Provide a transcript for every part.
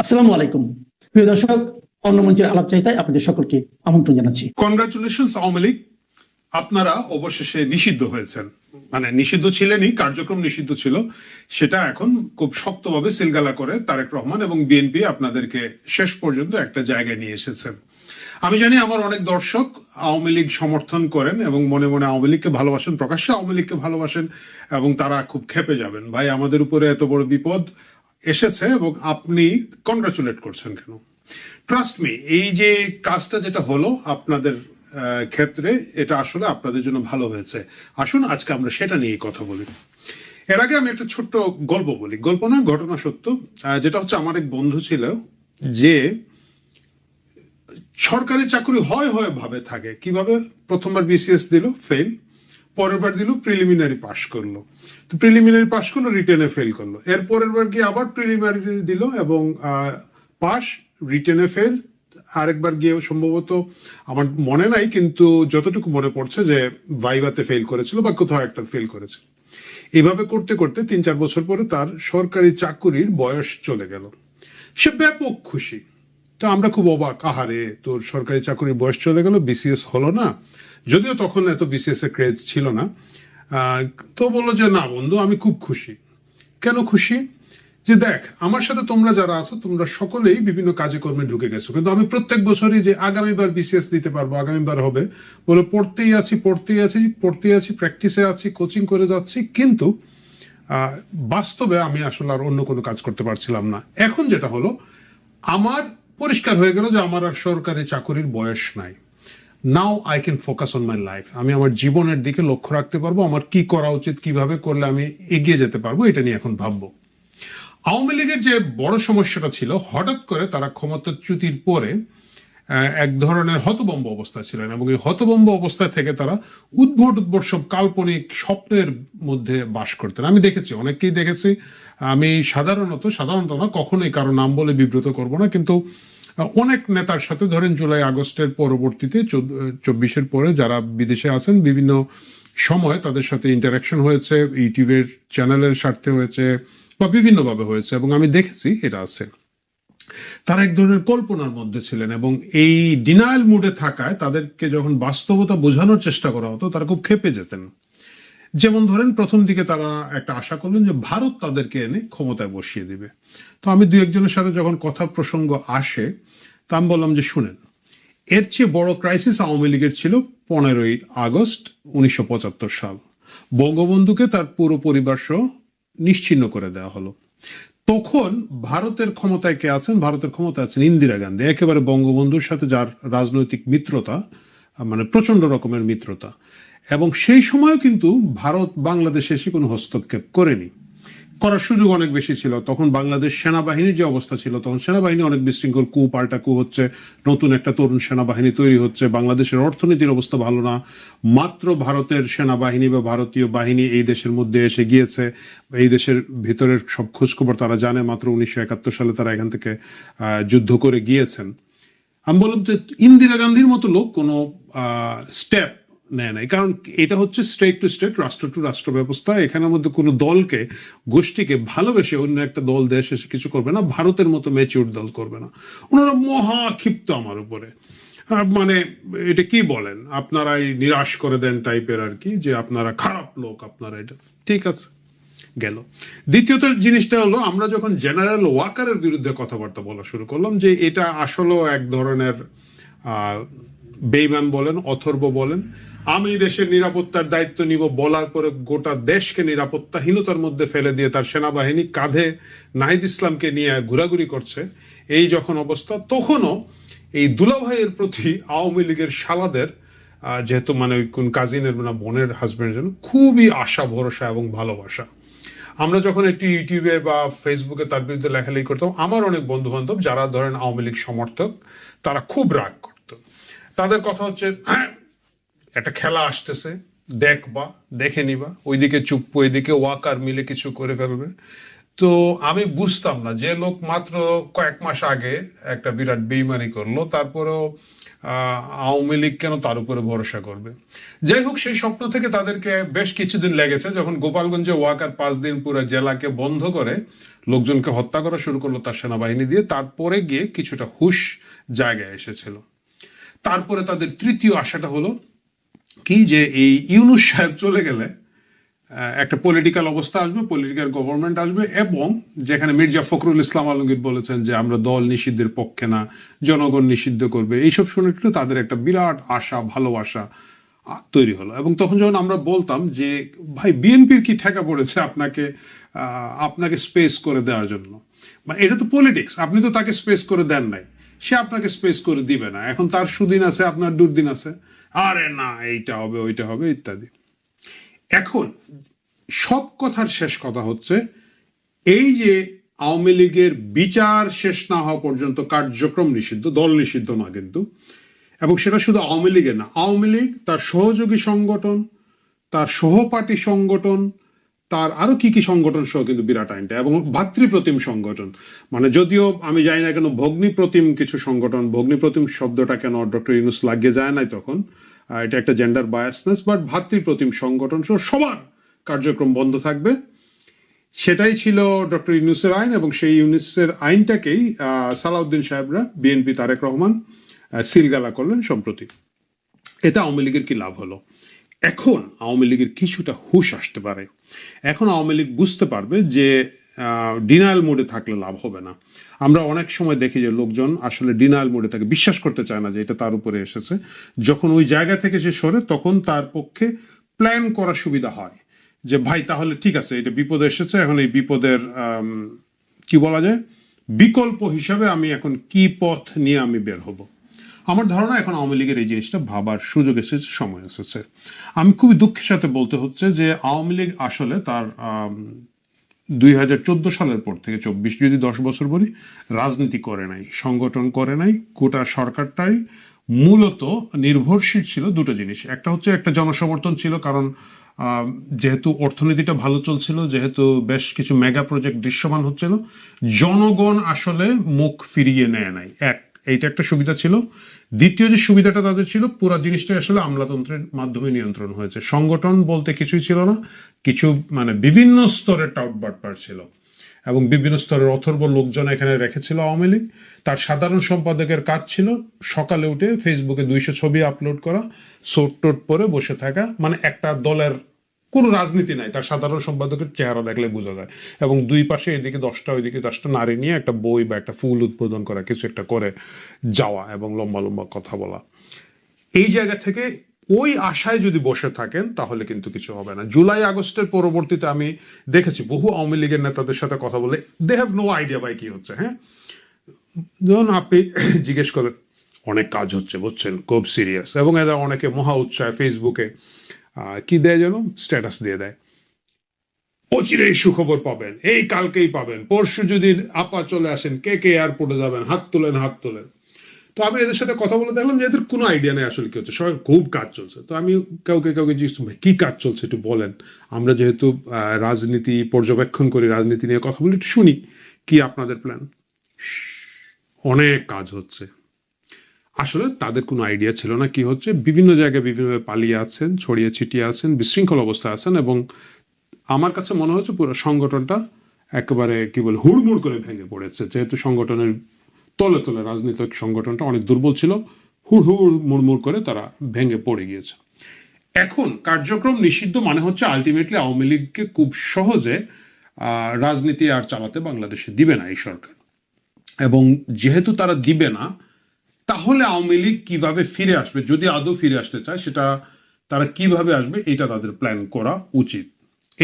আসসালামু আলাইকুম প্রিয় দর্শক, অন্য মঞ্চের আলাপচারিতায় আপনাদের সকলকে আমন্ত্রণ জানাচ্ছি। কনগ্রাচুলেশনস আওয়ামী লীগ, আপনারা অবশেষে নিষিদ্ধ হয়েছেন। মানে নিষিদ্ধ ছিলেনই, কার্যক্রম নিষিদ্ধ ছিল, সেটা এখন খুব শক্তভাবে সিলগালা করে তারেক রহমান এবং বিএনপি আপনাদেরকে শেষ পর্যন্ত একটা জায়গায় নিয়ে এসেছেন। আমি জানি আমার অনেক দর্শক আওয়ামী লীগ সমর্থন করেন এবং মনে মনে আওয়ামী লীগকে ভালোবাসেন, প্রকাশ্যে আওয়ামী লীগকে ভালোবাসেন, এবং তারা খুব ক্ষেপে যাবেন, ভাই আমাদের উপরে এত বড় বিপদ এসেছে এবং আপনি কনগ্রাচুলেট করছেন কেন? ট্রাস্ট মি, এই যে কাজটা যেটা হলো আপনাদের ক্ষেত্রে, এটা আসলে আপনাদের জন্য ভালো হয়েছে। আসুন আজকে আমরা সেটা নিয়ে কথা বলি। এর আগে আমি একটা ছোট্ট গল্প বলি, গল্প না, ঘটনা সত্য। যেটা হচ্ছে, আমার এক বন্ধু ছিল যে সরকারি চাকরি হয় হয় ভাবে থাকে। কিভাবে? প্রথমবার বিসিএস দিল, ফেল। পরের বার দিল, প্রিলিমিনারি পাশ করলো। তো প্রিলিমিনারি পাশ করলো, রিটেনে ফেল করলো। এর পরের বার গিয়ে আবার প্রিলিমিনারি দিল এবং পাস, রিটেনে ফেল। আরেকবার গিয়ে সম্ভবত, আমার মনে নাই, কিন্তু যতটুকু মনে পড়ছে যে ভাইভাতে ফেল করেছিল বা কোথাও একটা ফেল করেছে। এইভাবে করতে করতে 3-4 বছর পরে তার সরকারি চাকুরির বয়স চলে গেল। সে ব্যাপক খুশি। তো আমরা খুব অবাক, আহারে তোর সরকারি চাকুরির বয়স চলে গেল, বিসিএস হলো না। যদিও তখন এত বিসিএস এর ক্রেজ ছিল না। তো বললো যে না বন্ধু, আমি খুব খুশি। কেন খুশি? যে দেখ, আমার সাথে তোমরা যারা আছো, তোমরা সকলেই বিভিন্ন কাজে কর্মে ঢুকে গেছো, কিন্তু আমি প্রত্যেক বছরই যে আগামীবার বিসিএস দিতে পারবো, আগামীবার হবে বলে পড়তেই আছি, প্র্যাকটিসে আছি, কোচিং করে যাচ্ছি, কিন্তু বাস্তবে আমি আসলে আর অন্য কোনো কাজ করতে পারছিলাম না। এখন যেটা হলো, আমার পরিষ্কার হয়ে গেল যে আমার আর সরকারি চাকরির বয়স নাই। Now I can focus on my life. আমি আমার জীবনের দিকে লক্ষ্য রাখতে পারবো, আমার কি করা উচিত, কিভাবে করলে আমি এগিয়ে যেতে পারবো, এটা নিয়ে এখন ভাববো। আওয়ামী লীগের যে বড় সমস্যাটা ছিল, হঠাৎ করে তারা ক্ষমতাচ্যুতির পরে এক ধরনের হতভম্ব অবস্থায় ছিলেন, এবং এই হতভম্ব অবস্থায় থেকে তারা উদ্ভট সব কাল্পনিক স্বপ্নের মধ্যে বাস করতেন। আমি দেখেছি, অনেককেই দেখেছি। আমি সাধারণত না, কখনোই কারো নাম বলে বিব্রত করব না, কিন্তু অনেক নেতার সাথে, ধরেন জুলাই আগস্টের পরবর্তীতে 24-এর পরে যারা বিদেশে আছেন, বিভিন্ন সময় তাদের সাথে ইন্টারাকশন হয়েছে, ইউটিউবের চ্যানেলের স্বার্থে হয়েছে বা বিভিন্নভাবে হয়েছে, এবং আমি দেখেছি এটা আছে। তারা এক ধরনের কল্পনার মধ্যে ছিলেন, এবং এই ডিনায়াল মুডে থাকায় তাদেরকে যখন বাস্তবতা বোঝানোর চেষ্টা করা হতো, তারা খুব ক্ষেপে যেতেন। যেমন ধরেন, প্রথম দিকে তারা একটা আশা করলেন যে ভারত তাদেরকে এনে ক্ষমতায় বসিয়ে দিবে। তো আমি দু একজনের সাথে যখন কথা প্রসঙ্গ আসে, তা আমি বললাম যে শুনেন, এর চেয়ে বড় ক্রাইসিস আওয়ামী লীগের ছিল 15ই আগস্ট 1975 সাল। বঙ্গবন্ধুকে তার পুরো পরিবার সহ নিশ্চিহ্ন করে দেওয়া হলো। তখন ভারতের ক্ষমতায় কে আছেন? ভারতের ক্ষমতায় আছেন ইন্দিরা গান্ধী, একেবারে বঙ্গবন্ধুর সাথে যার রাজনৈতিক মিত্রতা, মানে প্রচন্ড রকমের মিত্রতা। এবং সেই সময়ও কিন্তু ভারত বাংলাদেশে এসে কোনো হস্তক্ষেপ করেনি, করার সুযোগ অনেক বেশি ছিল। তখন বাংলাদেশ সেনাবাহিনীর যে অবস্থা ছিল, তখন সেনাবাহিনী অনেক বিশৃঙ্খল, পাল্টা হচ্ছে, নতুন একটা তরুণ সেনাবাহিনী তৈরি হচ্ছে, বাংলাদেশের অর্থনীতির অবস্থা ভালো না। মাত্র ভারতের সেনাবাহিনী বা ভারতীয় বাহিনী এই দেশের মধ্যে এসে গিয়েছে, এই দেশের ভিতরের সব খোঁজখবর তারা জানে। মাত্র 1971 সালে তারা এখান থেকে যুদ্ধ করে গিয়েছেন। আমি বললাম যে ইন্দিরা গান্ধীর মতো লোক কোনো স্টেপ নেয় নাই, কারণ এটা হচ্ছে স্টেট টু স্টেট, রাষ্ট্র টু রাষ্ট্র ব্যবস্থা। এখানের মধ্যে কোনো দলকে, গোষ্ঠীকে ভালোবেসে অন্য একটা দল, দেশ এসে কিছু করবে না, ভারতের মতো ম্যাচিউর দল করবে না। ওনারা মহা ক্ষিপ্ত আমার উপরে। মানে এটা কি বলেন, আপনারা এই নিরাশ করে দেন টাইপের আর কি, যে আপনারা খারাপ লোক, আপনারা এটা। ঠিক আছে, গেল। দ্বিতীয়ত জিনিসটা হলো, আমরা যখন জেনারেল ওয়াকারের বিরুদ্ধে কথাবার্তা বলা শুরু করলাম, যে এটা আসলে এক ধরনের বেইমান বলেন, অথর্ব বলেন, আমি দেশের নিরাপত্তার দায়িত্ব নিব বলার পরে গোটা দেশকে নিরাপত্তাহীনতার মধ্যে ফেলে দিয়ে তার সেনাবাহিনী কাঁধে নাহিদ ইসলামকে নিয়ে ঘোরাঘুরি করছে, এই যখন অবস্থা, তখনও এই দুলাভাইয়ের প্রতি আওয়ামী লীগের শালাদের, যেহেতু মানে ওই কোন কাজিনের না বোনের হাজবেন্ডের জন্য খুবই আশা, ভরসা এবং ভালোবাসা। আমরা যখন একটু ইউটিউবে বা ফেসবুকে তার বিরুদ্ধে লেখালেখি করতাম, আমার অনেক বন্ধু বান্ধব যারা ধরেন আওয়ামী লীগ সমর্থক, তারা খুব রাগ করত। তাদের কথা হচ্ছে, হ্যাঁ একটা খেলা আসতেছে, দেখবা, দেখে নিবা, ওইদিকে চুপ, ওইদিকে ওয়াকার মিলে কিছু করে ফেলবে। তো আমি বুঝতাম না, যে লোক মাত্র কয়েক মাস আগে একটা বিরাট বেইমানি করলো, তারপরেও আওয়ামী লীগ কেন তার উপরে ভরসা করবে? যাই হোক, সেই স্বপ্ন থেকে তাদেরকে বেশ কিছুদিন লেগেছে, যখন গোপালগঞ্জে ওয়াকার 5 দিন পুরো জেলাকে বন্ধ করে লোকজনকে হত্যা করা শুরু করলো তার সেনাবাহিনী দিয়ে, তারপরে গিয়ে কিছুটা হুশ জায়গায় এসেছিল। তারপরে তাদের তৃতীয় আশাটা হলো কি, যে এই ইউনূস সাহেব চলে গেলে একটা পলিটিক্যাল অবস্থা আসবে, পলিটিক্যাল গভর্নমেন্ট আসবে, এবং যেখানে মির্জা ফখরুল ইসলাম আলমগীর বলেছেন যে আমরা দল নিষিদ্ধের পক্ষে না, জনগণ নিষিদ্ধ করবে, এইসব শুনে তাদের একটা বিরাট আশা, ভালোবাসা তৈরি হলো। এবং তখন যখন আমরা বলতাম যে ভাই, বিএনপির কি ঠেকা পড়েছে আপনাকে আপনাকে স্পেস করে দেওয়ার জন্য, মানে এটা তো পলিটিক্স, আপনি তো তাকে স্পেস করে দেন নাই, সে আপনাকে স্পেস করে দিবে না, এখন তার সুদিন আছে, আপনার দুর্দিন আছে, আরে না এইটা হবে ওইটা হবে ইত্যাদি। এখন সব কথার শেষ কথা হচ্ছে এই যে আওয়ামী লীগের বিচার শেষ না হওয়া পর্যন্ত কার্যক্রম নিষিদ্ধ, দল নিষিদ্ধ না কিন্তু, এবং সেটা শুধু আওয়ামী লীগের না, আওয়ামী লীগ, তার সহযোগী সংগঠন, তার সহপাঠী সংগঠন, তার আরো কি কি সংগঠন সহ কিন্তু বিরাট আইনটা, এবং ভাতৃপ্রতিম সংগঠন, মানে যদিও আমি জানি না কেন ভগ্নিপ্রতিম কিছু সংগঠন, ভগ্নিপ্রতিম শব্দটা কেন ডক্টর ইউনূস লাগিয়ে যায় নাই তখন, এটা একটা জেন্ডার বায়াসনেস, বাট ভাতৃপ্রতিম সংগঠন সহ সবার কার্যক্রম বন্ধ থাকবে, সেটাই ছিল ডক্টর ইউনূসের আইন। এবং সেই ইউনূসের আইনটাকেই সালাউদ্দিন সাহেবরা, বিএনপি তারেক রহমান সিলগালা করলেন সম্প্রতি। এতে আওয়ামী লীগের কি লাভ হলো? এখন আওয়ামী লীগের কিছুটা হুঁশ আসতে পারে, এখন আওয়ামী লীগ বুঝতে পারবে যে ডিনায়াল মোডে থাকলে লাভ হবে না। আমরা অনেক সময় দেখি যে লোকজন আসলে ডিনায়াল মোডে থাকে, বিশ্বাস করতে চায় না যে এটা তার উপরে এসেছে। যখন ওই জায়গা থেকে সে সরে, তখন তার পক্ষে প্ল্যান করা সুবিধা হয় যে ভাই তাহলে ঠিক আছে, এটা বিপদ এসেছে, এখন এই বিপদের কি বলা যায়, বিকল্প হিসাবে আমি এখন কি পথ নিয়ে আমি বের হব। আমার ধারণা এখন আওয়ামী লীগের এই জিনিসটা ভাবার সুযোগ এসেছে, সময় এসেছে। আমি খুবই দুঃখের সাথে বলতে হচ্ছে যে আওয়ামী লীগ আসলে তার 2014 সালের পর থেকে 24, যদি 10 বছর বলি, রাজনীতি করে নাই, সংগঠন করে নাই, গোটা সরকারটাই মূলত নির্ভরশীল ছিল দুটো জিনিস। একটা হচ্ছে একটা জনসমর্থন ছিল, কারণ যেহেতু অর্থনীতিটা ভালো চলছিল, যেহেতু বেশ কিছু মেগা প্রজেক্ট দৃশ্যমান হচ্ছিল, জনগণ আসলে মুখ ফিরিয়ে নেয় নাই, এইটা একটা সুবিধা ছিল। দ্বিতীয় যে সুবিধাটা তাদের ছিল, পুরো জিনিসটা আসলে আমলাতন্ত্রের মাধ্যমে নিয়ন্ত্রণ হয়েছে, সংগঠন বলতে কিছুই ছিল না, কিছু মানে বিভিন্ন স্তরের টাউটবাটপার ছিল, এবং বিভিন্ন স্তরের অথর্ব লোকজন এখানে রেখেছিল আওয়ামী লীগ। তার সাধারণ সম্পাদকের কাজ ছিল সকালে উঠে ফেসবুকে 200 ছবি আপলোড করা, সোট টোট পরে বসে থাকা, মানে একটা দলের কোনো রাজনীতি নাই, তার সাধারণ সম্পাদকের চেহারা দেখলে বোঝা যায়, এবং দুই পাশে এদিকে 10টা ওইদিকে 10টা নারী নিয়ে একটা বই বা একটা ফুল উদ্বোধন করা, কিছু একটা করে যাওয়া, এবং লম্বা লম্বা কথা বলা। এই জায়গা থেকে ওই আশায় যদি বসে থাকেন তাহলে কিন্তু কিছু হবে না। জুলাই আগস্টের পরবর্তীতে আমি দেখেছি বহু আওয়ামী লীগের নেতাদের সাথে কথা বলে, দে হ্যাভ নো আইডিয়া ভাই কি হচ্ছে। হ্যাঁ, যখন আপনি জিজ্ঞেস করেন, অনেক কাজ হচ্ছে বুঝছেন, খুব সিরিয়াস, এবং এরা অনেকে মহা উৎসাহে ফেসবুকে কি দেয় যেন, স্ট্যাটাস দিয়ে দেয়, অচিরেই সুখবর পাবেন, এই কালকেই পাবেন, পরশু যদি আপা চলে আসেন, কে কে এয়ারপোর্টে যাবেন, হাত তোলেন হাত তোলেন। তো আমি এদের সাথে কথা বলে দেখলাম যে এদের কোনো আইডিয়া নেই আসলে কি হচ্ছে, সবাই খুব কাজ চলছে। তো আমি কাউকে জিজ্ঞেস ভাই কি কাজ চলছে একটু বলেন, আমরা যেহেতু রাজনীতি পর্যবেক্ষণ করি, রাজনীতি নিয়ে কথা বলি, একটু শুনি কি আপনাদের প্ল্যান। অনেক কাজ হচ্ছে। আসলে তাদের কোনো আইডিয়া ছিল না কি হচ্ছে, বিভিন্ন জায়গায় বিভিন্নভাবে পালিয়ে আছেন, ছড়িয়ে ছিটিয়ে আছেন, বিশৃঙ্খল অবস্থায় আছেন, এবং আমার কাছে মনে হচ্ছে পুরো সংগঠনটা একেবারে কি বলে হুড়মুড় করে ভেঙে পড়েছে, যেহেতু সংগঠনের তলে তলে রাজনৈতিক সংগঠনটা অনেক দুর্বল ছিল, হুড় হুড় মুড়মুড় করে তারা ভেঙে পড়ে গিয়েছে। এখন কার্যক্রম নিষিদ্ধ মানে হচ্ছে আলটিমেটলি আওয়ামী লীগকে খুব সহজে রাজনীতি আর চালাতে বাংলাদেশে দিবে না এই সরকার, এবং যেহেতু তারা দিবে না, তাহলে আওয়ামী লীগ কিভাবে ফিরে আসবে, যদি আদৌ ফিরে আসতে চায়, সেটা তারা কিভাবে আসবে এটা তাদের প্ল্যান করা উচিত।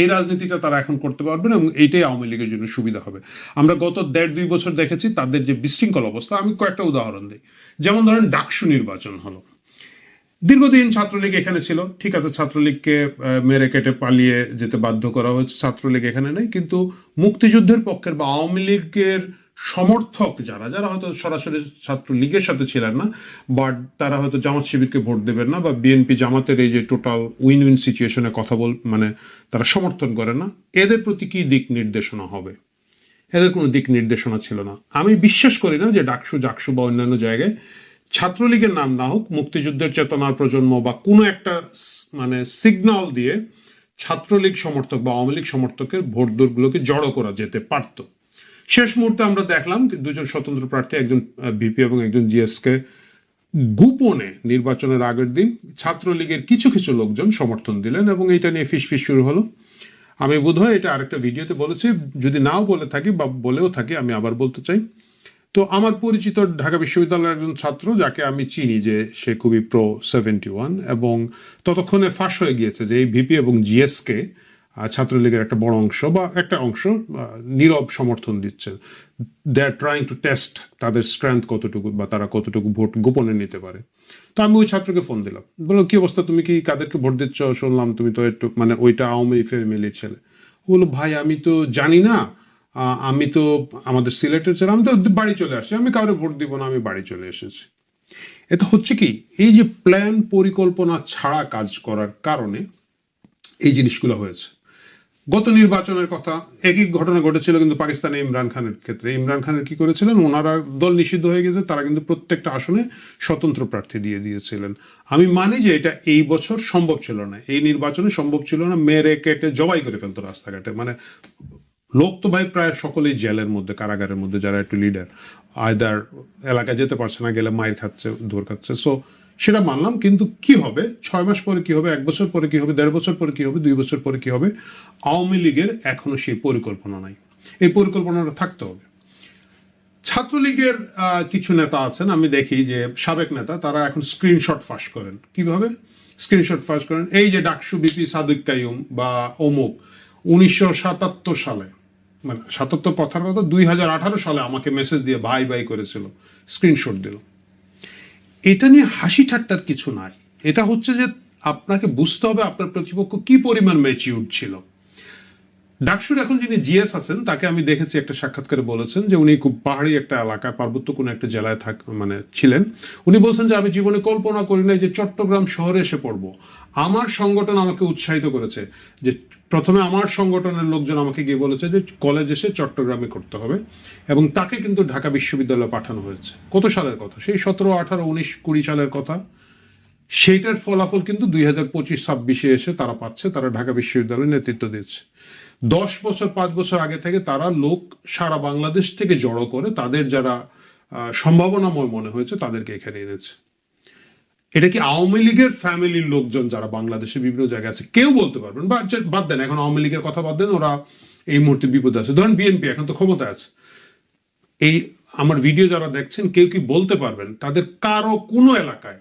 এই রাজনীতিটা তারা এখন করতে পারবেন, এবং এইটাই আওয়ামী লীগের জন্য সুবিধা হবে। আমরা গত 1.5-2 বছর দেখেছি তাদের যে বিশৃঙ্খল অবস্থা। আমি কয়েকটা উদাহরণ দিই, যেমন ধরেন ডাকসু নির্বাচন হলো, দীর্ঘদিন ছাত্রলীগ এখানে ছিল, ঠিক আছে, ছাত্রলীগকে মেরে কেটে পালিয়ে যেতে বাধ্য করা হয়েছে, ছাত্রলীগ এখানে নেই, কিন্তু মুক্তিযুদ্ধের পক্ষের বা আওয়ামী লীগের সমর্থক যারা যারা হয়তো সরাসরি ছাত্রলীগের সাথে ছিলেন না, বাট তারা হয়তো জামাত শিবিরকে ভোট দেবেন না, বা বিএনপি জামাতের এই যে টোটাল উইন উইন সিচুয়েশনে কথা মানে তারা সমর্থন করে না, এদের প্রতি কি দিক নির্দেশনা হবে? এদের কোনো দিক নির্দেশনা ছিল না। আমি বিশ্বাস করি না যে ডাকসু জাকসু বা অন্যান্য জায়গায় ছাত্রলীগের নাম না হোক, মুক্তিযুদ্ধের চেতনার প্রজন্ম বা কোনো একটা মানে সিগন্যাল দিয়ে ছাত্রলীগ সমর্থক বা আওয়ামী লীগ সমর্থকের ভোট দৌড়গুলোকে জড়ো করা যেতে পারত। শেষ মুহূর্তে আমরা দেখলাম দুজন স্বতন্ত্র প্রার্থী, একজন ভিপি এবং একজন জিএসকে গোপনে নির্বাচনের আগের দিন ছাত্রলীগের কিছু কিছু লোকজন সমর্থন দিলেন এবং এটা নিয়ে ফিসফিস শুরু হলো। আমি বোধহয় এটা আরেকটা ভিডিওতে বলেছি, যদি নাও বলে থাকি বা বলেও থাকি আমি আবার বলতে চাই। তো আমার পরিচিত ঢাকা বিশ্ববিদ্যালয়ের একজন ছাত্র, যাকে আমি চিনি যে সে খুবই প্রো 71, এবং ততক্ষণে ফাঁস হয়ে গিয়েছে যে এই ভিপি এবং জিএসকে ছাত্রলীগের একটা বড় অংশ বা একটা অংশ নীরব সমর্থন দিচ্ছে। দে আর ট্রাইং টু টেস্ট তাদের স্ট্রেংথ কতটুকু বা তারা কতটুকু ভোট গোপনে নিতে পারে। তো আমি ওই ছাত্রকে ফোন দিলাম, বললাম কি অবস্থা, তুমি কি কাদেরকে ভোট দিচ্ছ, শুনলাম তুমি তো একটু মানে ওইটা আওয়ামী ফ্যামিলির ছেলে। বললো ভাই আমি তো জানি না, আমি তো আমাদের সিলেটের ছেলে, আমি তো বাড়ি চলে আসছি, আমি কাউরে ভোট দিব না, আমি বাড়ি চলে এসেছি। এটা হচ্ছে কি, এই যে প্ল্যান পরিকল্পনা ছাড়া কাজ করার কারণে এই জিনিসগুলো হয়েছে। গত নির্বাচনের কথা একই ঘটনা ঘটেছিল কিন্তু পাকিস্তানে ইমরান খানের ক্ষেত্রে। ইমরান খানের কি করেছিলেন, ওনারা দল নিষিদ্ধ হয়ে গেছে, তারা কিন্তু প্রত্যেকটা আসনে স্বতন্ত্র প্রার্থী দিয়ে দিয়েছিলেন। আমি মানি যে এটা এই বছর সম্ভব ছিল না, এই নির্বাচনে সম্ভব ছিল না, মেরে কেটে জবাই করে ফেলতো রাস্তাঘাটে। মানে লোক তো ভাই প্রায় সকলেই জেলের মধ্যে, কারাগারের মধ্যে, যারা একটু লিডার আয়দার এলাকায় যেতে পারছে না, গেলে মায়ের খাচ্ছে, ধর খাচ্ছে। সো সেটা মানলাম, কিন্তু কি হবে 6 মাস পরে, কি হবে 1 বছর পরে, কি হবে 1.5 বছর পরে, কি হবে 2 বছর পরে, কি হবে? আওয়ামী লীগের এখনো সেই পরিকল্পনা নাই। এই পরিকল্পনাটা থাকতে হবে। ছাত্রলীগের কিছু নেতা আছেন, আমি দেখি যে সাবেক নেতা, তারা এখন স্ক্রিনশট ফাঁস করেন। কিভাবে স্ক্রিনশট ফাঁস করেন? এই যে ডাকসু বিপি সাদিক কাইয়ুম বা অমুক 1977 সালে, মানে 77 কথার কথা, 2018 সালে আমাকে মেসেজ দিয়ে ভাই ভাই করেছিল, স্ক্রিনশট দিল। এটা নিয়ে হাসি ঠাট্টার কিছু নাই। এটা হচ্ছে যে আপনাকে বুঝতে হবে আপনার প্রতিপক্ষ কি পরিমাণ ম্যাচিউরড ছিল। ডাকসুর এখন যিনি জিএস আছেন, তাকে আমি দেখেছি একটা সাক্ষাৎকারে বলেছেন যে উনি খুব পাহাড়ি একটা এলাকায়, পার্বত্য কোনো একটা জেলায় মানে ছিলেন। উনি বলছেন যে আমি জীবনে কল্পনা করি নাই যে চট্টগ্রাম শহরে এসে পড়ব। আমার সংগঠন আমাকে উৎসাহিত করেছে, যে প্রথমে আমার সংগঠনের লোকজন আমাকে গিয়ে বলেছে যে কলেজ এসে চট্টগ্রামে করতে হবে, এবং তাকে কিন্তু ঢাকা বিশ্ববিদ্যালয়ে পাঠানো হয়েছে। কত সালের কথা? সেই 17, 18, 19, 20 সালের কথা। সেইটার ফলাফল কিন্তু 2025-26 এসে তারা পাচ্ছে, তারা ঢাকা বিশ্ববিদ্যালয়ে নেতৃত্ব দিচ্ছে। 10 বছর 5 বছর আগে থেকে তারা লোক সারা বাংলাদেশ থেকে জড়ো করে, তাদের যারা সম্ভাবনাময় মনে হয়েছে তাদেরকে এখানে এনেছে। এটা কি আওয়ামী লীগের ফ্যামিলির লোকজন যারা বাংলাদেশে বিভিন্ন জায়গায় আছে? কেউ বলতে পারবেন, বা বাদ দেন, এখন আওয়ামী লীগের কথা বাদ দেন, ওরা এই মুহূর্তে বিপদে আছে। ধরেন বিএনপি এখন তো ক্ষমতায় আছে, এই আমার ভিডিও যারা দেখছেন কেউ কি বলতে পারবেন তাদের কারো কোনো এলাকায়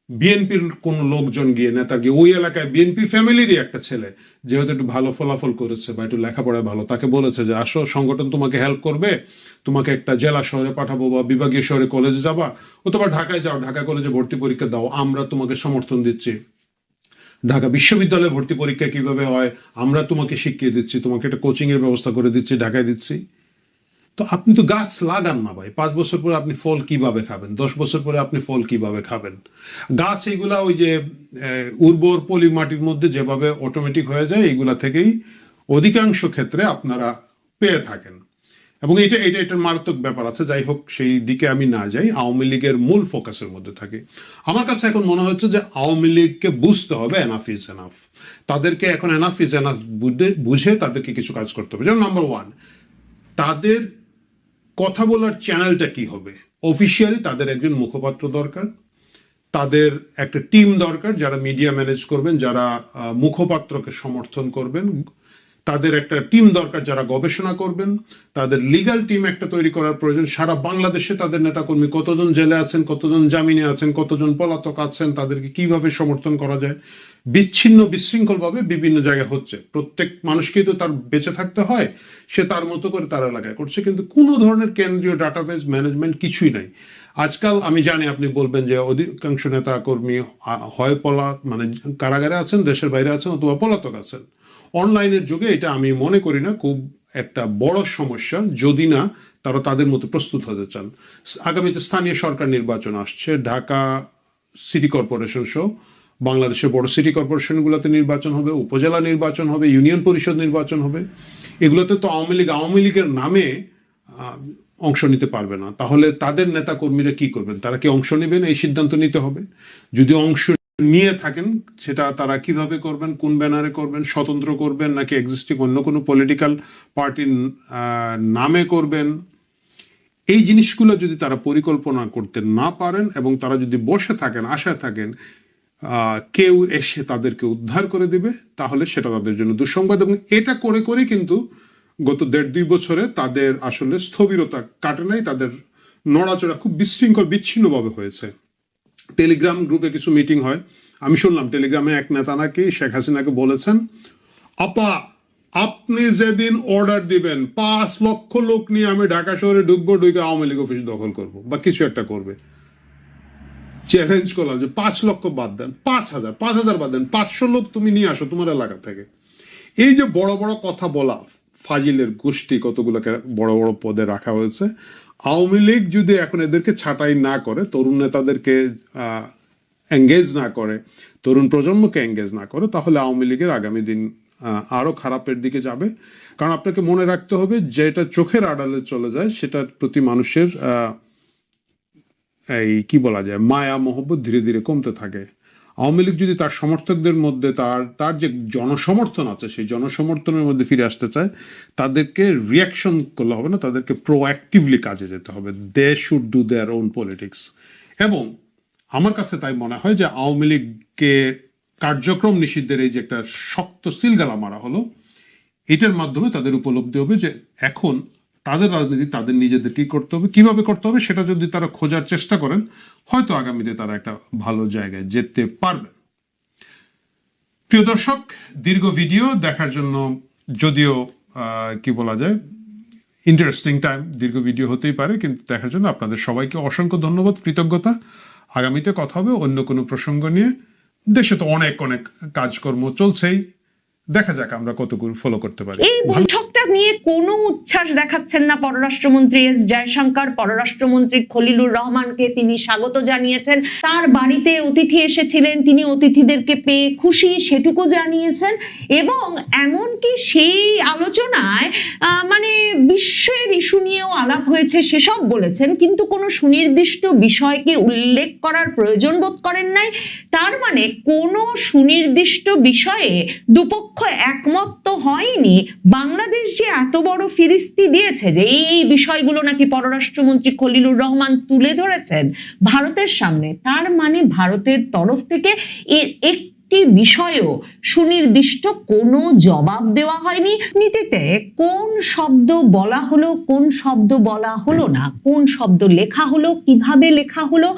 বিএনপির কোন লোকজন গিয়ে, নেতা গিয়ে, ওই এলাকায় বিএনপি ফ্যামিলিরই একটা ছেলে যেহেতু একটু ভালো ফলাফল করেছে বা একটু লেখাপড়ায় ভালো, তাকে বলেছে যে আসো সংগঠন তোমাকে হেল্প করবে, তোমাকে একটা জেলা শহরে পাঠাবো বা বিভাগীয় শহরে কলেজে যাবা, অথবা ঢাকায় যাও, ঢাকা কলেজে ভর্তি পরীক্ষা দাও, আমরা তোমাকে সমর্থন দিচ্ছি। ঢাকা বিশ্ববিদ্যালয়ে ভর্তি পরীক্ষা কিভাবে হয় আমরা তোমাকে শিখিয়ে দিচ্ছি, তোমাকে একটা কোচিং এর ব্যবস্থা করে দিচ্ছি, ঢাকায় দিচ্ছি। তো আপনি তো গাছ লাগান না ভাই, 5 বছর পরে আপনি ফল কিভাবে খাবেন? 10 বছর পরে আপনি ফল কিভাবে খাবেন? গাছ এগুলা ওই যে উর্বর পলি মাটির মধ্যে যেভাবে অটোমেটিক হয়ে যায়, এগুলা থেকেই অধিকাংশ ক্ষেত্রে আপনারা পেয়ে থাকেন। এবং এটার মারাত্মক ব্যাপার আছে। যাই হোক, সেই দিকে আমি না যাই, আওয়ামী লীগের মূল ফোকাসের মধ্যে থাকে। আমার কাছে এখন মনে হচ্ছে যে আওয়ামী লীগকে বুঝতে হবে এনাফ ইজ এনাফ। তাদেরকে এখন এনাফ ইজ এনাফ বুঝে তাদেরকে কিছু কাজ করতে হবে। যেমন নাম্বার 1, তাদের কথা বলার চ্যানেলটা কি হবে? অফিসিয়ালি তাদের একজন মুখপাত্র দরকার, তাদের একটা টিম দরকার যারা মিডিয়া ম্যানেজ করবেন, যারা মুখপাত্রকে সমর্থন করবেন, তাদের একটা টিম দরকার যারা গবেষণা করবেন, তাদের লিগ্যাল টিম একটা তৈরি করার প্রয়োজন। সারা বাংলাদেশে তাদের নেতাকর্মী কতজন জেলে আছেন, কতজন জামিনে আছেন, কতজন পলাতক আছেন, তাদেরকে কিভাবে সমর্থন করা যায়। বিশৃঙ্খল ভাবে বিভিন্ন জায়গায় হচ্ছে, প্রত্যেক মানুষকেই তো তার বেঁচে থাকতে হয়, সে তার মতো করে তার এলাকায় করছে, কিন্তু কোনো ধরনের কেন্দ্রীয় ডাটাবেস ম্যানেজমেন্ট কিছুই নাই। আজকাল আমি জানি আপনি বলবেন যে অধিকাংশ নেতা কর্মী হয় মানে কারাগারে আছেন, দেশের বাইরে আছেন, অথবা পলাতক আছেন। অনলাইনের যুগে এটা আমি মনে করি না খুব একটা বড় সমস্যা, যদি না তারা তাদের মতো প্রস্তুত হতে চান। আগামীতে স্থানীয় সরকার নির্বাচন আসছে, ঢাকা সিটি কর্পোরেশন সহ বাংলাদেশের বড় সিটি কর্পোরেশনগুলোতে নির্বাচন হবে, উপজেলা নির্বাচন হবে, ইউনিয়ন পরিষদ নির্বাচন হবে। এগুলোতে তো আওয়ামী লীগের নামে অংশ নিতে পারবে না, তাহলে তাদের নেতা কর্মীরা কি করবেন? তারা কি অংশ নেবেন? এই সিদ্ধান্ত নিতে হবে। যদি অংশ নিয়ে থাকেন, সেটা তারা কিভাবে করবেন, কোন ব্যানারে করবেন, স্বতন্ত্র করবেন নাকি এক্সিস্টিং অন্য কোনো পলিটিক্যাল পার্টির নামে করবেন, এই জিনিসগুলো যদি তারা পরিকল্পনা করতে না পারেন এবং তারা যদি বসে থাকেন, আশায় থাকেন কেউ এসে তাদেরকে উদ্ধার করে দিবে, তাহলে সেটা তাদের জন্য দুঃসংবাদ। এবং এটা করে করে কিন্তু গত 1.5-2 বছরে তাদের আসলে স্থবিরতা কাটে নাই, তাদের নড়াচড়া খুব বিশৃঙ্খল বিচ্ছিন্নভাবে হয়েছে। টেলিগ্রাম গ্রুপে কিছু মিটিং হয়, আমি শুনলাম টেলিগ্রামে এক নেতা নাকি শেখ হাসিনাকে বলেছেন, আপা আপনি যেদিন অর্ডার দিবেন 5 লক্ষ লোক নিয়ে আমি ঢাকা শহরে ঢুকবো, ঢুকে আওয়ামী লীগ অফিস দখল করবো বা কিছু একটা করবে। চ্যালেঞ্জ করলাম যে 5 লক্ষ বাদ দেন, 5,000 বাদ দেন, 500 লোক তুমি নিয়ে আসো তোমার এলাকা থেকে। এই যে বড় বড় কথা বলা, ফাজিলের গোষ্ঠী কতগুলোকে বড় বড় পদে রাখা হয়েছে। আওয়ামী লীগ যদি এখন এদেরকে ছাঁটাই না করে, তরুণ নেতাদেরকে এঙ্গেজ না করে, তরুণ প্রজন্মকে এঙ্গেজ না করে, তাহলে আওয়ামী লীগের আগামী দিন আরো খারাপের দিকে যাবে। কারণ আপনাকে মনে রাখতে হবে, যেটা চোখের আড়ালে চলে যায় সেটার প্রতি মানুষের এই কি বলা যায় মায়া মহব্বত ধীরে ধীরে কমতে থাকে। আওয়ামী লীগ যদি তার সমর্থকদের মধ্যে তার যে জনসমর্থন আছে সেই জনসমর্থনের মধ্যে ফিরে আসতে চায়, তাদেরকে রিয়াকশন করলে হবে না, তাদেরকে প্রোঅ্যাক্টিভলি কাজে যেতে হবে। They should do their own politics. এবং আমার কাছে তাই মনে হয় যে আওয়ামী লীগকে কার্যক্রম নিষিদ্ধের এই যে একটা শক্ত সিলগালা মারা হলো, এটার মাধ্যমে তাদের উপলব্ধি হবে যে এখন তাদের রাজনীতি তাদের নিজেদেরকেই করতে হবে। কিভাবে করতে হবে সেটা যদি তারা খোঁজার চেষ্টা করেন, হয়তো আগামীতে তারা একটা ভালো জায়গায় যেতে পারবে। প্রিয় দর্শক, দীর্ঘ ভিডিও দেখার জন্য, যদিও কি বলা যায় ইন্টারেস্টিং টাইম, দীর্ঘ ভিডিও হতেই পারে, কিন্তু দেখার জন্য আপনাদের সবাইকে অসংখ্য ধন্যবাদ, কৃতজ্ঞতা। আগামীতে কথা হবে অন্য কোনো প্রসঙ্গ নিয়ে। দেশে তো অনেক অনেক কাজকর্ম চলছেই, দেখা যাক আমরা কতগুলো ফলো করতে পারি। এই বৈঠকটা নিয়ে কোনো উচ্ছ্বাস দেখাচ্ছেন না পররাষ্ট্রমন্ত্রী এস জয়শঙ্কর। পররাষ্ট্রমন্ত্রী খলিলুর রহমানকে তিনি স্বাগত জানিয়েছেন, তার বাড়িতে অতিথি এসেছিলেন, তিনি অতিথিদেরকে পেয়ে খুশি সেটুকু জানিয়েছেন। এবং এমনকি সেই আলোচনায় মানে বিশ্বের ইস্যু নিয়েও আলাপ হয়েছে সেসব বলেছেন, কিন্তু কোনো সুনির্দিষ্ট বিষয়কে উল্লেখ করার প্রয়োজন বোধ করেন নাই। তার মানে কোনো সুনির্দিষ্ট বিষয়ে দুপক্ষ একমত তো হয়নি। বাংলাদেশ যে এত বড় ফিরিস্তি দিয়েছে যে এই বিষয়গুলো নাকি পররাষ্ট্রমন্ত্রী খলিলুর রহমান তুলে ধরেছেন ভারতের সামনে, তার মানে ভারতের তরফ থেকে এর একটি বিষয়ও সুনির্দিষ্ট কোনো জবাব দেওয়া হয়নি। নীতিতে কোন শব্দ বলা হলো, কোন শব্দ বলা হলো না, কোন শব্দ লেখা হলো, কিভাবে লেখা হলো,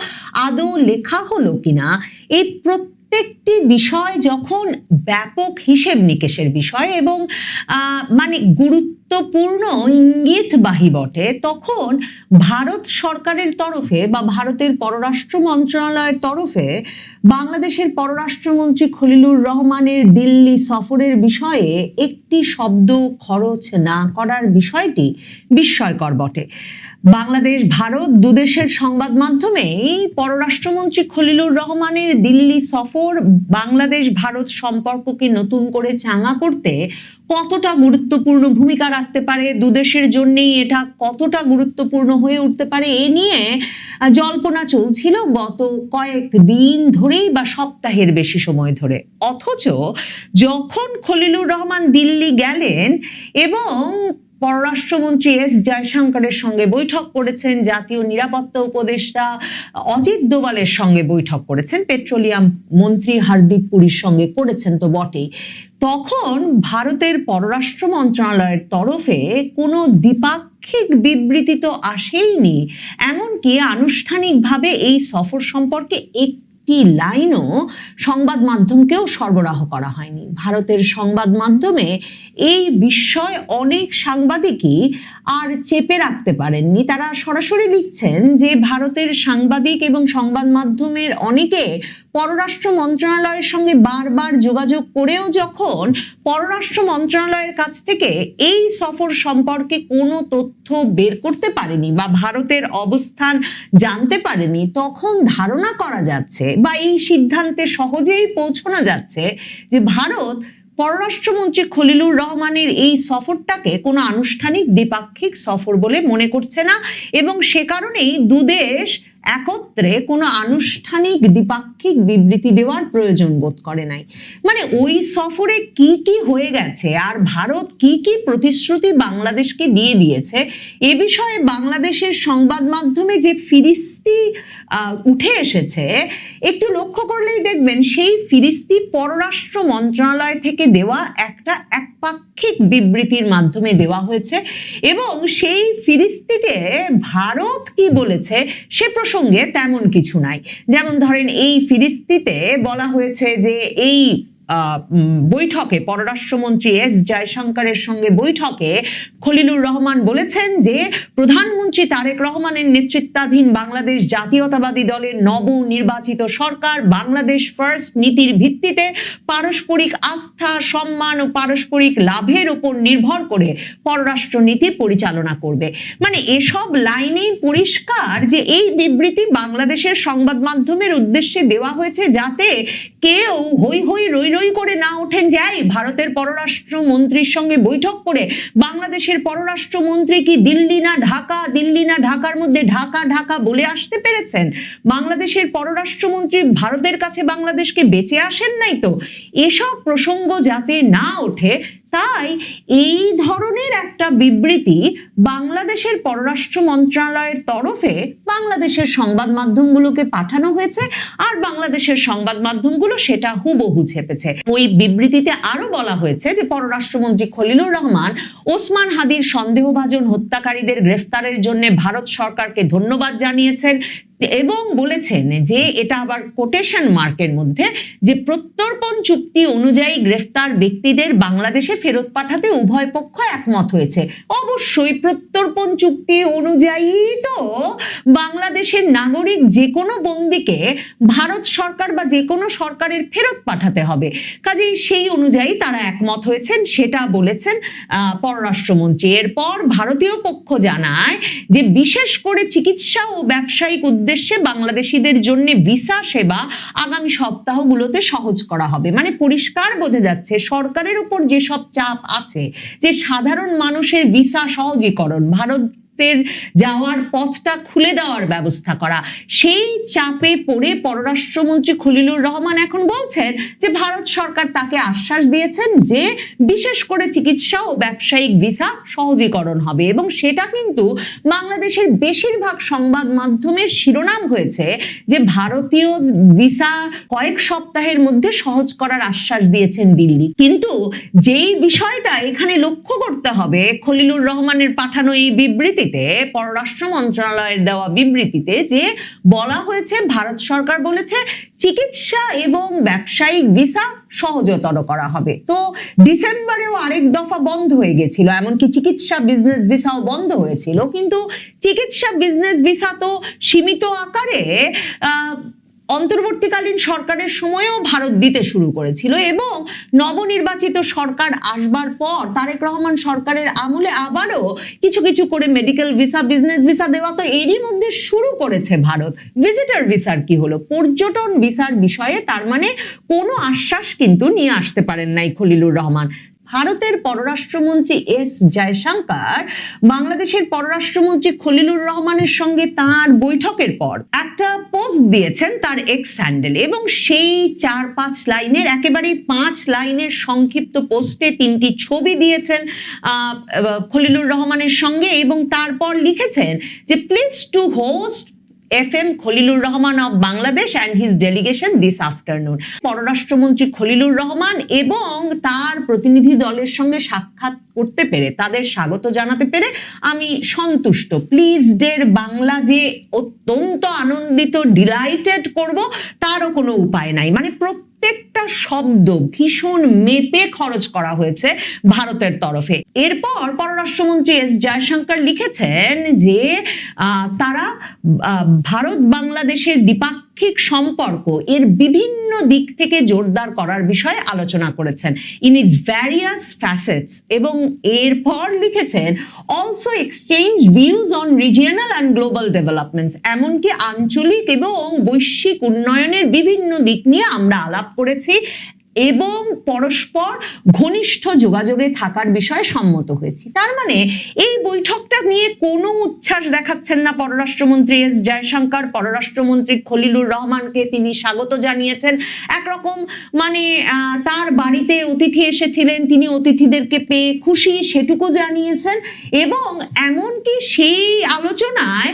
আদৌ লেখা হলো কিনা, এই প্রত্যেকটি বিষয় যখন ব্যাপক হিসেব নিকেশের বিষয় এবং মানে গুরুত্বপূর্ণ ইঙ্গিতবাহী বটে, তখন ভারত সরকারের তরফে বা ভারতের পররাষ্ট্র মন্ত্রণালয়ের তরফে বাংলাদেশের পররাষ্ট্রমন্ত্রী খলিলুর রহমানের দিল্লি সফরের বিষয়ে একটি শব্দ খরচ না করার বিষয়টি বিস্ময়কর বটে। বাংলাদেশ ভারত দুদেশের সংবাদ মাধ্যমে এই পররাষ্ট্রমন্ত্রী খলিলুর রহমানের দিল্লি সফর বাংলাদেশ ভারত সম্পর্ককে নতুন করে চাঙ্গা করতে কতটা গুরুত্বপূর্ণ ভূমিকা রাখতে পারে, দুদেশের জন্যই এটা কতটা গুরুত্বপূর্ণ হয়ে উঠতে পারে, এ নিয়ে জল্পনা চলছিল গত কয়েক দিন ধরেই বা সপ্তাহের বেশি সময় ধরে। অথচ যখন খলিলুর রহমান দিল্লি গেলেন এবং পররাষ্ট্রমন্ত্রী এস জয়শঙ্করের সঙ্গে বৈঠক করেছেন, জাতীয় নিরাপত্তা উপদেষ্টা অজিত দোভালের সঙ্গে বৈঠক করেছেন, পেট্রোলিয়াম মন্ত্রী হরদীপ পুরীর সঙ্গে করেছেন তো বটেই, তখন ভারতের পররাষ্ট্র মন্ত্রণালয়ের তরফে কোনো দ্বিপাক্ষিক বিবৃতি তো আসেইনি। এমনকি আনুষ্ঠানিকভাবে এই সফর সম্পর্কে একটি লাইনও সংবাদ মাধ্যমকেও সরবরাহ করা হয়নি। ভারতের সংবাদ মাধ্যমে এই বিষয় অনেক সাংবাদিকই আর চেপে রাখতে পারেননি। তারা সরাসরি লিখছেন যে ভারতের সাংবাদিক এবং সংবাদ মাধ্যমের অনেকে পররাষ্ট্র মন্ত্রণালয়ের সঙ্গে বারবার যোগাযোগ করেও যখন পররাষ্ট্র মন্ত্রণালয়ের কাছ থেকে এই সফর সম্পর্কে কোনো তথ্য বের করতে পারেনি বা ভারতের অবস্থান জানতে পারেনি, তখন ধারণা করা যাচ্ছে বা এই সিদ্ধান্তে সহজেই পৌঁছানো যাচ্ছে যে ভারত পররাষ্ট্রমন্ত্রী খলিলুর রহমানের এই সফরটাকে কোনো আনুষ্ঠানিক দ্বিপাক্ষিক সফর বলে মনে করছে না, এবং সে কারণেই দুদেশ একত্রে কোনো আনুষ্ঠানিক দ্বিপাক্ষিক বিবৃতি দেওয়ার প্রয়োজন বোধ করে নাই। মানে ওই সফরে কি কি হয়ে গেছে আর ভারত কি কি প্রতিশ্রুতি বাংলাদেশকে দিয়ে দিয়েছে এ বিষয়ে বাংলাদেশের সংবাদ মাধ্যমে যে ফিরিস্তি উঠে এসেছে একটু লক্ষ্য করলেই দেখবেন সেই ফিরিস্তি পররাষ্ট্র মন্ত্রণালয় থেকে দেওয়া একটা একপাক্ষিক বিবৃতির মাধ্যমে দেওয়া হয়েছে, এবং সেই ফিরিস্তিতে ভারত কি বলেছে সে প্রসঙ্গে তেমন কিছু নাই। যেমন ধরেন এই ফিরিস্তিতে বলা হয়েছে যে এই বৈঠকে পররাষ্ট্রমন্ত্রী এস জয়শঙ্করের সঙ্গে বৈঠকে খলিলুর রহমান বলেছেন যে প্রধানমন্ত্রী তারেক রহমানের নেতৃত্বাধীন বাংলাদেশ জাতীয়তাবাদী দলের নবনির্বাচিত সরকার বাংলাদেশ ফার্স্ট নীতির ভিত্তিতে পারস্পরিক আস্থা, সম্মান ও পারস্পরিক লাভের উপর নির্ভর করে পররাষ্ট্র নীতি পরিচালনা করবে। মানে এসব লাইনেই পরিষ্কার যে এই বিবৃতি বাংলাদেশের সংবাদ মাধ্যমের উদ্দেশ্যে দেওয়া হয়েছে যাতে কেউ হই হই রই রই করে না ওঠেন যে ভারতের পররাষ্ট্রমন্ত্রীর সঙ্গে বৈঠক করে বাংলাদেশের পররাষ্ট্রমন্ত্রী কি দিল্লি না ঢাকা, দিল্লি না ঢাকার মধ্যে ঢাকা ঢাকা বলে আসতে পেরেছেন। বাংলাদেশের পররাষ্ট্রমন্ত্রী ভারতের কাছে বাংলাদেশকে বেঁচে আসেন নাই তো। এসব প্রসঙ্গ যাতে না ওঠে তাই এই ধরনের একটা বিবৃতি বাংলাদেশের পররাষ্ট্র মন্ত্রণালয়ের তরফে বাংলাদেশের সংবাদ মাধ্যমগুলোকে পাঠানো হয়েছে, আর বাংলাদেশের সংবাদ মাধ্যমগুলো সেটা হুবহু ছেপেছে। ওই বিবৃতিতে আরো বলা হয়েছে যে পররাষ্ট্রমন্ত্রী খলিলুর রহমান ওসমান হাদির সন্দেহভাজন হত্যাকারীদের গ্রেফতারের জন্য ভারত সরকারকে ধন্যবাদ জানিয়েছেন এবং বলেছেন যে এটা আবার কোটেশন মার্কের মধ্যে যে প্রত্যর্পণ চুক্তি অনুযায়ী গ্রেফতার ব্যক্তিদের বাংলাদেশে ফেরত পাঠাতে উভয় পক্ষ একমত হয়েছে। অবশ্যই প্রত্যর্পণ চুক্তি অনুযায়ী তো বাংলাদেশের নাগরিক যে কোনো বন্দীকে ভারত সরকার বা যে কোনো সরকারের ফেরত পাঠাতে হবে, কাজেই সেই অনুযায়ী তারা একমত হয়েছেন সেটা বলেছেন পররাষ্ট্রমন্ত্রী। এরপর ভারতীয় পক্ষ জানায় যে বিশেষ করে চিকিৎসা ও ব্যবসায়িক উদ্দেশ্যে বাংলাদেশিদের জন্য ভিসা সেবা আগামী সপ্তাহগুলোতে সহজ করা হবে। মানে পরিষ্কার বোঝা যাচ্ছে সরকারের উপর যেসব চাপ আছে যে সাধারণ মানুষের ভিসা সহজীকরণ, ভারতের যাওয়ার পথটা খুলে দেওয়ার ব্যবস্থা করা, সেই চাপে পড়ে পররাষ্ট্রমন্ত্রী খলিলুর রহমান এখন বলছেন যে ভারত সরকার তাকে আশ্বাস দিয়েছেন যে বিশেষ করে চিকিৎসা ও ব্যবসায়িক ভিসা সহজীকরণ হবে, এবং সেটা কিন্তু বাংলাদেশের বেশিরভাগ সংবাদ মাধ্যমের শিরোনাম হয়েছে যে ভারতীয় ভিসা কয়েক সপ্তাহের মধ্যে সহজ করার আশ্বাস দিয়েছেন দিল্লি। কিন্তু যেই বিষয়টা এখানে লক্ষ্য করতে হবে খলিলুর রহমানের পাঠানো এই বিবৃতি পররাষ্ট্র মন্ত্রণালয়ের দেওয়া বিবৃতিতে যে বলা হয়েছে ভারত সরকার বলেছে চিকিৎসা এবং ব্যবসায়িক ভিসা সহজতর করা হবে। তো ডিসেম্বরেও আরেক দফা বন্ধ হয়ে গেছিল, এমনকি চিকিৎসা বিজনেস ভিসাও বন্ধ হয়েছিল, কিন্তু চিকিৎসা বিজনেস ভিসা তো সীমিত আকারে অন্তর্বর্তীকালীন সরকারের সময়েও ভারত দিতে শুরু করেছিল, এবং নবনির্বাচিত সরকার আসবার পর তারেক রহমান সরকারের আমলে আবারও কিছু কিছু করে মেডিকেল ভিসা, বিজনেস ভিসা দেওয়া তো এরই মধ্যে শুরু করেছে ভারত। ভিজিটর ভিসার কি হলো? পর্যটন ভিসার বিষয়ে তার মানে কোনো আশ্বাস কিন্তু নিয়ে আসতে পারেন নাই খলিলুর রহমান। ভারতের পররাষ্ট্রমন্ত্রী এস জয়শঙ্কর বাংলাদেশের পররাষ্ট্রমন্ত্রী খলিলুর রহমানের সঙ্গে তার বৈঠকের পর একটা পোস্ট দিয়েছেন তার এক্স হ্যান্ডেলে, এবং সেই 4-5 লাইনের একেবারে 5 লাইনের সংক্ষিপ্ত পোস্টে 3টি ছবি দিয়েছেন খলিলুর রহমানের সঙ্গে, এবং তারপর লিখেছেন যে please two host FM Khalilur Rahman of Bangladesh and his delegation this afternoon. পররাষ্ট্রমন্ত্রী খলিলুর রহমান এবং তার প্রতিনিধি দলের সঙ্গে সাক্ষাৎ করতে পেরে, তাদের স্বাগত জানাতে পেরে আমি সন্তুষ্ট। প্লিজ ডের বাংলা যে অত্যন্ত আনন্দিত, ডিলাইটেড করব তারও কোনো উপায় নাই। মানে প্রত্যেকটা শব্দ ভীষণ মেপে খরচ করা হয়েছে ভারতের তরফে। এরপর পররাষ্ট্রমন্ত্রী এস জয়শঙ্কর লিখেছেন যে তারা ভারত বাংলাদেশের দ্বিপাক্ষিক সম্পর্ক এর বিভিন্ন দিক থেকে জোরদার করার বিষয়ে আলোচনা করেছেন ইন ইটস ভ্যারিয়াস ফ্যাসেটস, এবং এরপর লিখেছেন also exchange views on regional and global developments, এমনকি আঞ্চলিক এবং বৈশ্বিক উন্নয়নের বিভিন্ন দিক নিয়ে আমরা আলাপ করেছি। এবং পরস্পর ঘনিষ্ঠ যোগাযোগে থাকার বিষয়ে সম্মত হয়েছি। তার মানে এই বৈঠকটা নিয়ে কোনো উচ্ছ্বাস দেখাচ্ছেন না পররাষ্ট্রমন্ত্রী এস জয়শঙ্কর। পররাষ্ট্রমন্ত্রী খলিলুর রহমানকে তিনি স্বাগত জানিয়েছেন, একরকম মানে তার বাড়িতে অতিথি এসেছিলেন, তিনি অতিথিদেরকে পেয়ে খুশি সেটুকু জানিয়েছেন। এবং এমনকি সেই আলোচনায়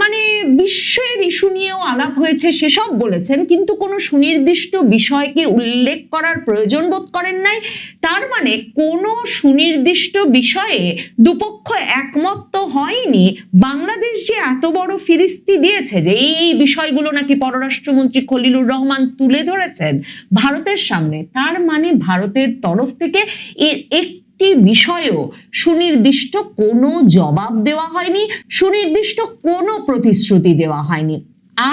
মানে বিশ্বের ইস্যু নিয়েও আলাপ হয়েছে সেসব বলেছেন, কিন্তু কোনো সুনির্দিষ্ট বিষয়কে উল্লেখ করার প্রয়োজন বোধ করেন নাই। তার মানে কোনো সুনির্দিষ্ট বিষয়ে দুপক্ষ একমত তো হয়নি। বাংলাদেশ যে এত বড় ফিরিস্তি দিয়েছে যে এই বিষয়গুলো নাকি পররাষ্ট্রমন্ত্রী খলিলুর রহমান তুলে ধরেছেন ভারতের সামনে, তার মানে ভারতের তরফ থেকে এর একটি বিষয়েও সুনির্দিষ্ট কোনো জবাব দেওয়া হয়নি, সুনির্দিষ্ট কোনো প্রতিশ্রুতি দেওয়া হয়নি।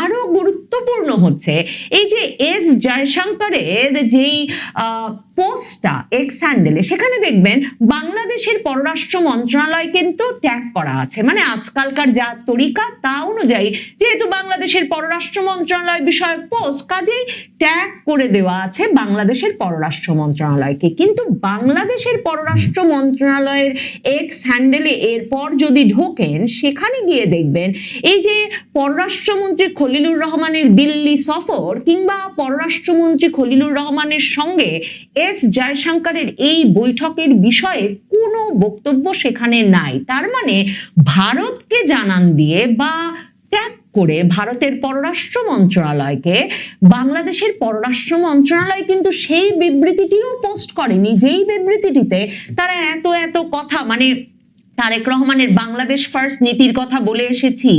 আরো গুরুত্বপূর্ণ হচ্ছে এই যে এস জয়শঙ্করের যেই পোস্টটা এক্স হ্যান্ডেলে, সেখানে দেখবেন বাংলাদেশের পররাষ্ট্র মন্ত্রণালয় কিন্তু ট্যাগ করা আছে। মানে আজকালকার যা তরিকা তা অনুযায়ী যেহেতু বাংলাদেশের পররাষ্ট্র মন্ত্রণালয় বিষয়ক পোস্ট, কাজেই ট্যাগ করে দেওয়া আছে বাংলাদেশের পররাষ্ট্র মন্ত্রণালয়কে। কিন্তু বাংলাদেশের পররাষ্ট্র মন্ত্রণালয়ের এক্স হ্যান্ডেলে এরপর যদি ঢোকেন, সেখানে গিয়ে দেখবেন এই যে পররাষ্ট্রমন্ত্রী খলিলুর রহমানের দিল্লি সফর কিংবা পররাষ্ট্রমন্ত্রী খলিলুর রহমানের সঙ্গে এস জয়শঙ্করের এই বৈঠকের বিষয়ে কোনো বক্তব্য সেখানে নাই। তার মানে ভারতকে জানান দিয়ে বা ট্যাগ করে ভারতের পররাষ্ট্র মন্ত্রণালয়কে বাংলাদেশের পররাষ্ট্র মন্ত্রণালয় কিন্তু সেই বিবৃতিটিও পোস্ট করেনি, যেই বিবৃতিটিতে তারা এত কথা মানে তারেক রহমানের বাংলাদেশ ফার্স্ট নীতির কথা বলে এসেছি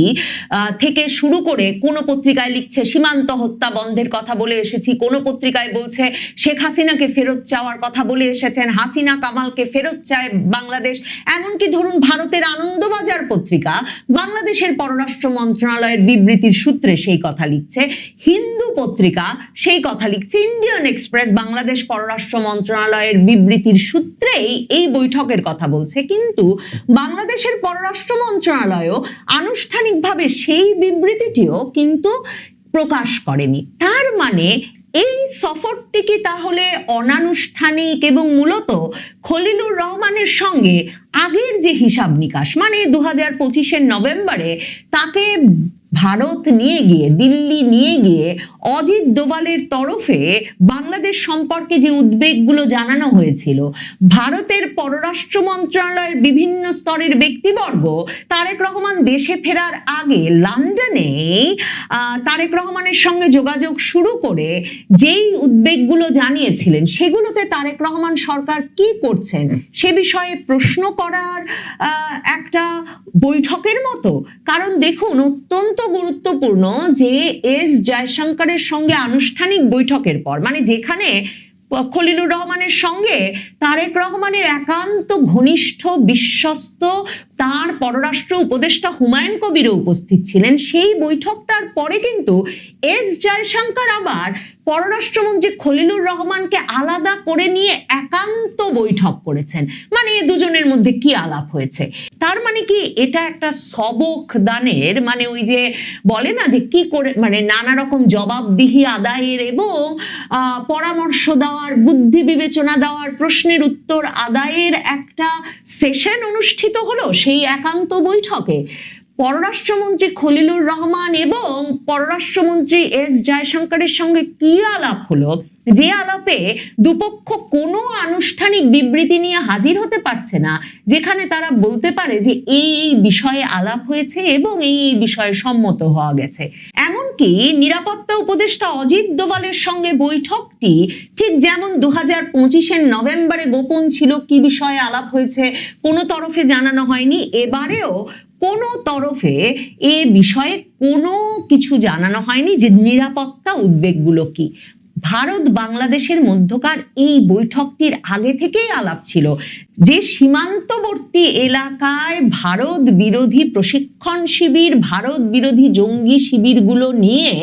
থেকে শুরু করে কোন পত্রিকায় লিখছে সীমান্ত হত্যা বন্ধের কথা বলে এসেছি, কোন পত্রিকায় বলছে শেখ হাসিনাকে ফেরত চাওয়ার কথা বলে এসেছেন, হাসিনা কামালকে ফেরত চায় বাংলাদেশ। এমনকি ধরুন ভারতের আনন্দবাজার পত্রিকা বাংলাদেশের পররাষ্ট্র মন্ত্রণালয়ের বিবৃতির সূত্রে সেই কথা লিখছে, হিন্দু পত্রিকা সেই কথা লিখছে, ইন্ডিয়ান এক্সপ্রেস বাংলাদেশ পররাষ্ট্র মন্ত্রণালয়ের বিবৃতির সূত্রেই এই বৈঠকের কথা বলছে। কিন্তু বাংলাদেশের পররাষ্ট্র মন্ত্রণালয়ও আনুষ্ঠানিকভাবে সেই বিবৃতিটিও কিন্তু প্রকাশ করেনি। তার মানে এই সফরটি কি তাহলে অনানুষ্ঠানিক এবং মূলত খলিলুর রহমানের সঙ্গে আগের যে হিসাব নিকাশ, মানে 2025-এর নভেম্বরে তাকে ভারত নিয়ে গিয়ে দিল্লি নিয়ে গিয়ে অজিত দোভালের তরফে বাংলাদেশ সম্পর্কে যে উদ্বেগগুলো জানানো হয়েছিল, ভারতের পররাষ্ট্র মন্ত্রণালয়ের বিভিন্ন স্তরের ব্যক্তিবর্গ তারেক রহমান দেশে ফেরার আগে লন্ডনে তারেক রহমানের সঙ্গে যোগাযোগ শুরু করে যেই উদ্বেগগুলো জানিয়েছিলেন, সেগুলোতে তারেক রহমান সরকার কি করছেন সে বিষয়ে প্রশ্ন করার একটা বৈঠকের মতো। কারণ দেখুন, অত্যন্ত গুরুত্বপূর্ণ যে এস জয়শঙ্করের সঙ্গে আনুষ্ঠানিক বৈঠকের পর, মানে যেখানে খলিলুর রহমানের সঙ্গে তারেক রহমানের একান্ত ঘনিষ্ঠ বিশ্বস্ত তার পররাষ্ট্র উপদেষ্টা হুমায়ুন কবিরও উপস্থিত ছিলেন, সেই বৈঠকটার পরে কিন্তু এস জয়শঙ্কর আবার পররাষ্ট্রমন্ত্রী খলিলুর রহমানকে আলাদা করে নিয়ে একান্ত বৈঠক করেছেন। মানে দুজনের মধ্যে কি আলাপ হয়েছে, তার মানে কি এটা একটা সবক দানের, মানে ওই যে বলে না যে কি করে মানে নানা রকম জবাবদিহি আদায়ের এবং পরামর্শ দেওয়ার, বুদ্ধি বিবেচনা দেওয়ার, প্রশ্নের উত্তর আদায়ের একটা সেশন অনুষ্ঠিত হলো সেই একান্ত বৈঠকে। পররাষ্ট্রমন্ত্রী খলিলুর রহমান এবং পররাষ্ট্রমন্ত্রী এস জয়শঙ্করের সঙ্গে কি আলাপ হলো, যে আলাপে দুপক্ষ কোনো আনুষ্ঠানিক বিবৃতি নিয়ে হাজির হতে পারছে না, যেখানে তারা বলতে পারে যে এই বিষয়ে আলাপ হয়েছে এবং এই বিষয়ে সম্মত হওয়া গেছে। এমনকি নিরাপত্তা উপদেষ্টা অজিত দোভালের সঙ্গে বৈঠকটি ঠিক যেমন 2025-এর নভেম্বরে গোপন ছিল, কি বিষয়ে আলাপ হয়েছে কোনো তরফে জানানো হয়নি, এবারেও কোনো তরফে এ বিষয়ে কোনো কিছু জানানো হয়নি যে নিরাপত্তা উদ্বেগগুলো কি। ভারত বাংলাদেশের মধ্যকার এই বৈঠকটির আগে থেকেই আলাপ ছিল যে সীমান্তবর্তী এলাকায় ভারত বিরোধী প্রশিক্ষণ শিবির, ভারত বিরোধী জঙ্গি শিবিরগুলো নিয়ে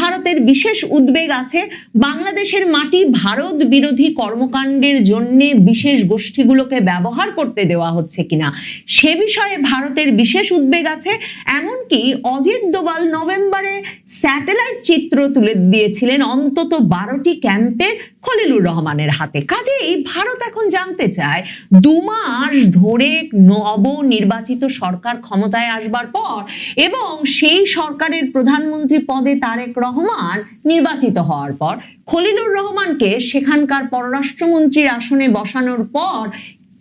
ভারতের বিশেষ উদ্বেগ আছে। বাংলাদেশের মাটি ভারত বিরোধী কর্মকাণ্ডের জন্য বিশেষ গোষ্ঠীগুলোকে ব্যবহার করতে দেওয়া হচ্ছে কিনা সে বিষয়ে ভারতের বিশেষ উদ্বেগ আছে। এমনকি অজিত দোভাল নভেম্বরে স্যাটেলাইট চিত্র তুলে দিয়েছিলেন অন্তত 12টি ক্যাম্পের খলিলুর রহমানের হাতে। কাজেই ভারত এখন জানতে চায় 2 মাস ধরে নবনির্বাচিত সরকার ক্ষমতায় আসবার পর এবং সেই সরকারের প্রধানমন্ত্রী পদে তারেক রহমান নির্বাচিত হওয়ার পর খলিলুর রহমানকে সেখানকার পররাষ্ট্রমন্ত্রীর আসনে বসানোর পর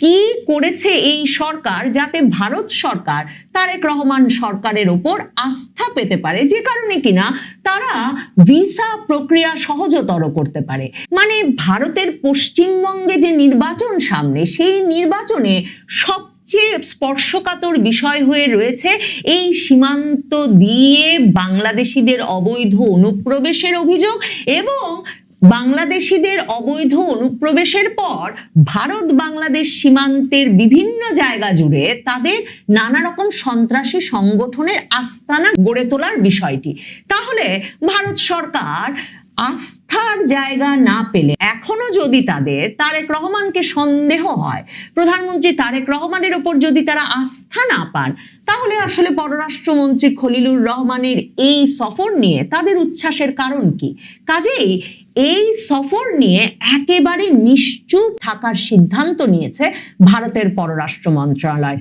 কি করেছে এই সরকার যাতে ভারত সরকার তারেক রহমান সরকারের উপর আস্থা পেতে পারে, যে কারণে কিনা তারা ভিসা প্রক্রিয়া সহজতর করতে পারে। মানে ভারতের পশ্চিমবঙ্গে যে নির্বাচন সামনে, সেই নির্বাচনে সবচেয়ে স্পর্শকাতর বিষয় হয়ে রয়েছে এই সীমান্ত দিয়ে বাংলাদেশিদের অবৈধ অনুপ্রবেশের অভিযোগ এবং বাংলাদেশিদের অবৈধ অনুপ্রবেশের পর ভারত বাংলাদেশ সীমান্তের বিভিন্ন জায়গা জুড়ে তাদের নানা রকম সন্ত্রাসী সংগঠনের আস্তানা গড়ে তোলার বিষয়টি। তাহলে ভারত সরকার আস্থার জায়গা না পেলে এখনো যদি তাদের তারেক রহমানকে সন্দেহ হয়, প্রধানমন্ত্রী তারেক রহমানের উপর যদি তারা আস্থা না পান, তাহলে আসলে পররাষ্ট্রমন্ত্রী খলিলুর রহমানের এই সফর নিয়ে তাদের উচ্ছ্বাসের কারণ কি? কাজেই এই সফর নিয়ে একেবারে নিশ্চুপ থাকার সিদ্ধান্ত নিয়েছে ভারতের পররাষ্ট্র মন্ত্রণালয়।